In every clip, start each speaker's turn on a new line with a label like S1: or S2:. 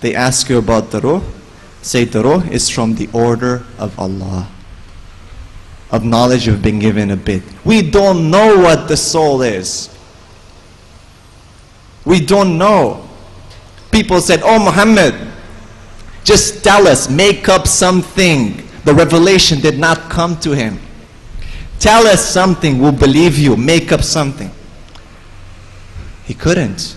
S1: They ask you about the ruh. Say the ruh is from the order of Allah. Of knowledge you've been given a bit. We don't know what the soul is. We don't know. People said, oh Muhammad, just tell us, make up something. The revelation did not come to him. Tell us something, we'll believe you. Make up something. He couldn't.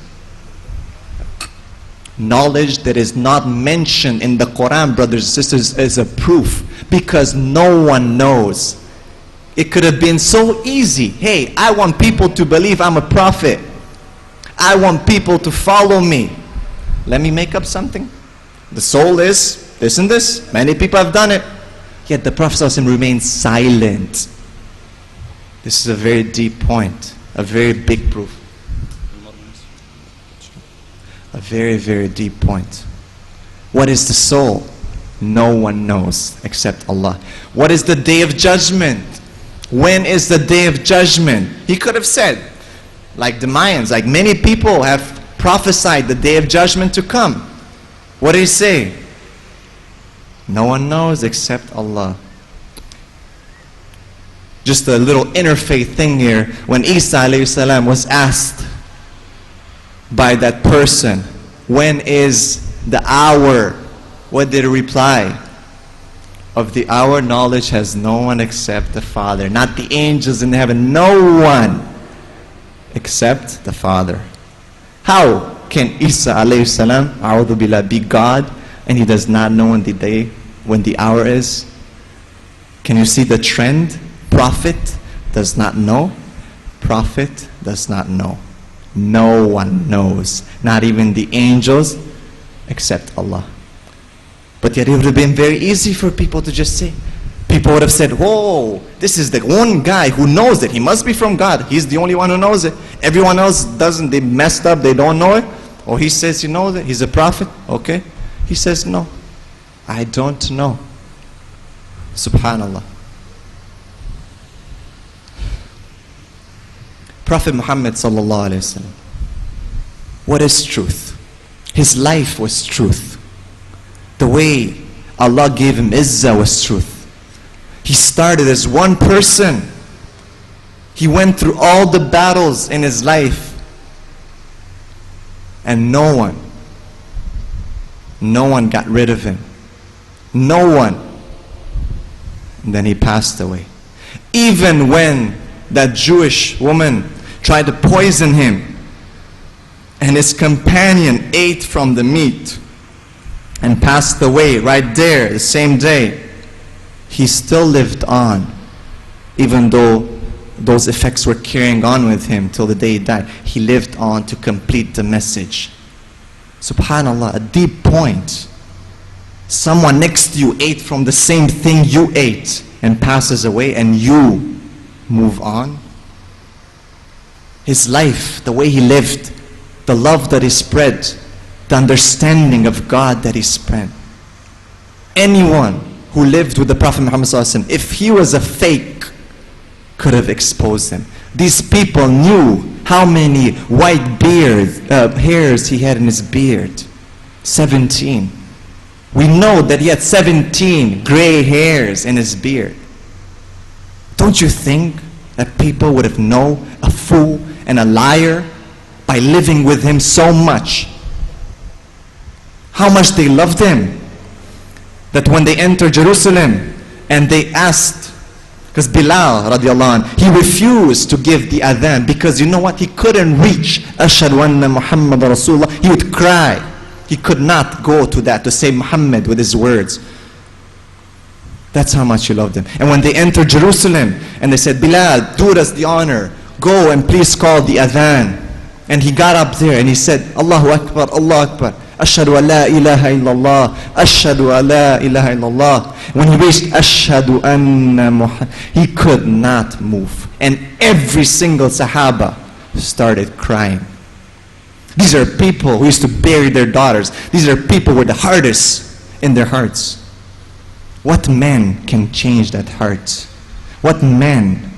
S1: Knowledge that is not mentioned in the Quran, brothers and sisters, is a proof. Because no one knows. It could have been so easy. Hey, I want people to believe I'm a prophet. I want people to follow me. Let me make up something. The soul is this and this. Many people have done it. Yet the Prophet ﷺ remains silent. This is a very deep point. A very big proof. A very, very deep point. What is the soul? No one knows except Allah. What is the day of judgment? When is the day of judgment? He could have said, like the Mayans, like many people have prophesied the day of judgment to come. What did he say? No one knows except Allah. Just a little interfaith thing here. When Isa alayhi salam was asked by that person, when is the hour? What did he reply? Of the hour, knowledge has no one except the Father. Not the angels in heaven. No one except the Father. How can Isa alayhi salam, a'udhu billah, be God and he does not know when the day, when the hour is? Can you see the trend? Prophet does not know. Prophet does not know. No one knows. Not even the angels except Allah. But yet it would have been very easy for people to just say. People would have said, whoa, this is the one guy who knows it. He must be from God. He's the only one who knows it. Everyone else doesn't. They messed up. They don't know it. Or he says he knows it. He's a prophet. Okay. He says, no, I don't know. Subhanallah. Prophet Muhammad sallallahu alayhi wa sallam. What is truth? His life was truth. The way Allah gave him izzah was truth. He started as one person. He went through all the battles in his life. And no one got rid of him. No one. And then he passed away. Even when that Jewish woman tried to poison him, and his companion ate from the meat and passed away right there the same day, he still lived on, even though those effects were carrying on with him till the day he died. He lived on to complete the message. Subhanallah, a deep point. Someone next to you ate from the same thing you ate and passes away, and you move on. His life, the way he lived, the love that he spread, the understanding of God that he spread. Anyone who lived with the Prophet Muhammad sallallahu alaihi wasallam, if he was a fake, could have exposed him. These people knew how many white hairs he had in his beard. 17. We know that he had 17 gray hairs in his beard. Don't you think that people would have known a fool and a liar by living with him so much? How much they loved him, that when they entered Jerusalem and they asked, because Bilal radiallahu anh, he refused to give the adhan because you know what, he couldn't reach Ashhadu anna Muhammad Rasulullah. He would cry. He could not go to that to say Muhammad with his words. That's how much he loved him. And when they entered Jerusalem and they said, Bilal, do us the honor, go and please call the adhan. And he got up there and he said, Allahu Akbar, Allahu Akbar, Ashhadu an la ilaha illallah, Ashhadu an la ilaha illallah. When he reached Ashhadu anna Muhammad, he could not move. And every single Sahaba started crying. These are people who used to bury their daughters. These are people with the hardest in their hearts. What man can change that heart? What man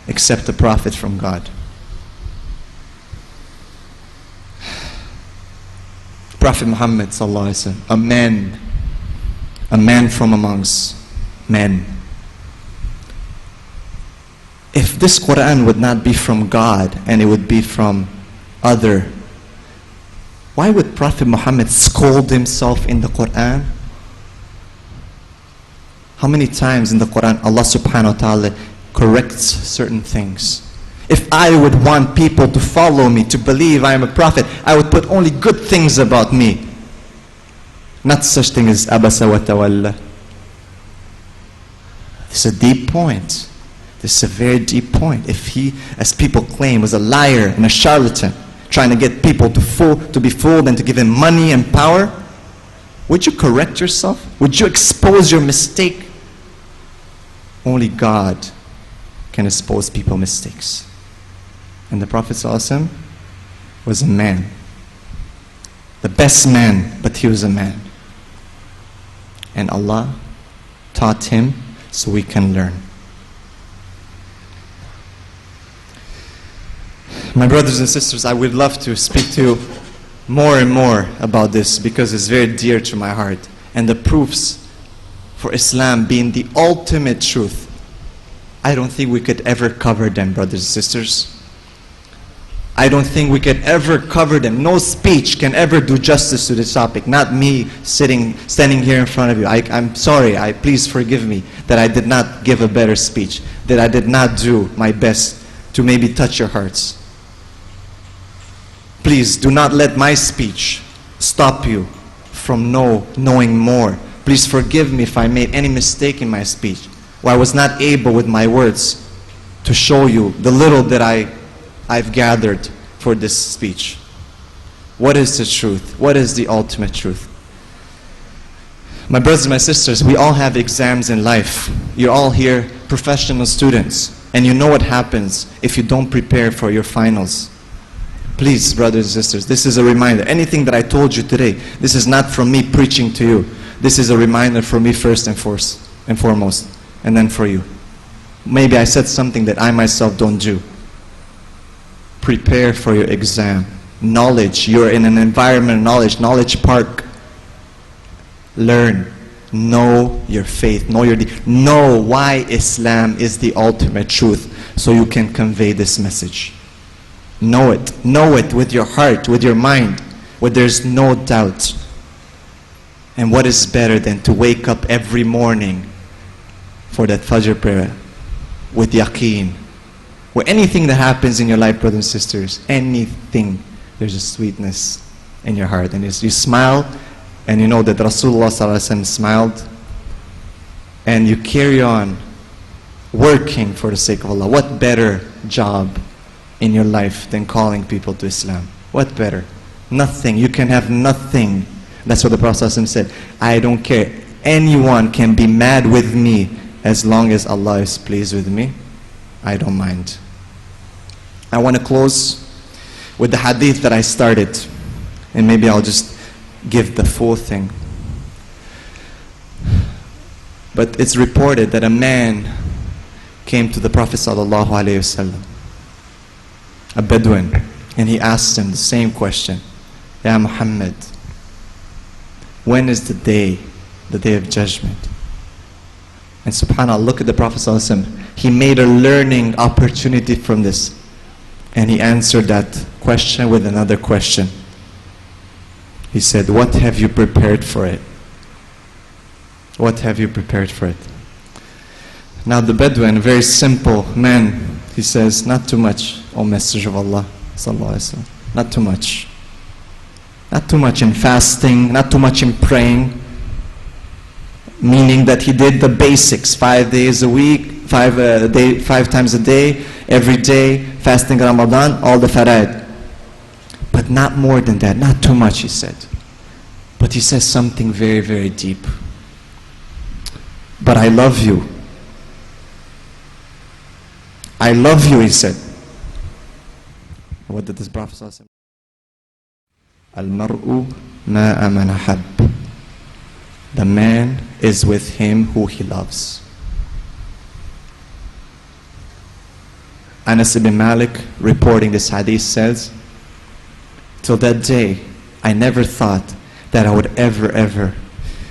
S1: except the Prophet from God? Prophet Muhammad sallallahu alaihi wasallam, a man from amongst men. If this Quran would not be from God and it would be from other, why would Prophet Muhammad scold himself in the Quran? How many times in the Quran Allah subhanahu wa ta'ala corrects certain things? If I would want people to follow me, to believe I am a prophet, I would put only good things about me. Not such thing as abasa wa tawalla. It's a deep point. This is a very deep point. If he, as people claim, was a liar and a charlatan, trying to get people to be fooled and to give him money and power, would you correct yourself? Would you expose your mistake? Only God can expose people's mistakes. And the Prophet ﷺ was a man. The best man, but he was a man. And Allah taught him so we can learn. My brothers and sisters, I would love to speak to you more and more about this because it's very dear to my heart. And the proofs for Islam being the ultimate truth, I don't think we could ever cover them, brothers and sisters. I don't think we could ever cover them. No speech can ever do justice to this topic. Not me standing here in front of you. I'm sorry. Please forgive me that I did not give a better speech, that I did not do my best to maybe touch your hearts. Please do not let my speech stop you from knowing more. Please forgive me if I made any mistake in my speech, or I was not able with my words to show you the little that I've gathered for this speech. What is the truth? What is the ultimate truth? My brothers and my sisters, we all have exams in life. You're all here professional students, and you know what happens if you don't prepare for your finals. Please, brothers and sisters, this is a reminder. Anything that I told you today, this is not from me preaching to you. This is a reminder for me first and foremost, and then for you. Maybe I said something that I myself don't do. Prepare for your exam. Knowledge. You're in an environment of knowledge park. Learn. Know your faith. Know why Islam is the ultimate truth, so you can convey this message. Know it. Know it with your heart, with your mind, where there's no doubt. And what is better than to wake up every morning for that Fajr prayer with yaqeen? Where anything that happens in your life, brothers and sisters, anything, there's a sweetness in your heart. And you smile, and you know that Rasulullah ﷺ smiled, and you carry on working for the sake of Allah. What better job in your life than calling people to Islam? What better? Nothing. You can have nothing. That's what the Prophet ﷺ said. I don't care. Anyone can be mad with me as long as Allah is pleased with me. I don't mind. I want to close with the hadith that I started, and maybe I'll just give the full thing. But it's reported that a man came to the Prophet ﷺ, a Bedouin, and he asked him the same question. Ya Muhammad, when is the day of judgment? And subhanAllah, look at the Prophet ﷺ. He made a learning opportunity from this. And he answered that question with another question. He said, what have you prepared for it? What have you prepared for it? Now the Bedouin, a very simple man, he says, not too much, O Messenger of Allah, sallallahu alaihi wasallam. Not too much. Not too much in fasting, not too much in praying. Meaning that he did the basics, 5 days a week, 5 times a day, every day, fasting Ramadan, all the fara'id. But not more than that, not too much, he said. But he says something very, very deep. But I love you. I love you, he said. What did this Prophet say? Al-mar'u ma'a man ahab. The man is with him who he loves. Anas ibn Malik, reporting this hadith, says, till that day, I never thought that I would ever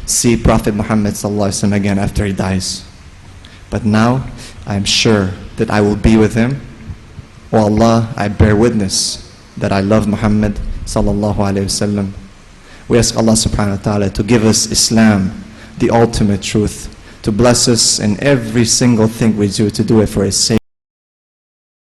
S1: see Prophet Muhammad sallallahu alaihi wasallam again after he dies. But now, I'm sure that I will be with him. O Allah, I bear witness that I love Muhammad sallallahu alaihi wasallam. We ask Allah subhanahu wa ta'ala to give us Islam, the ultimate truth, to bless us in every single thing we do, to do it for His sake.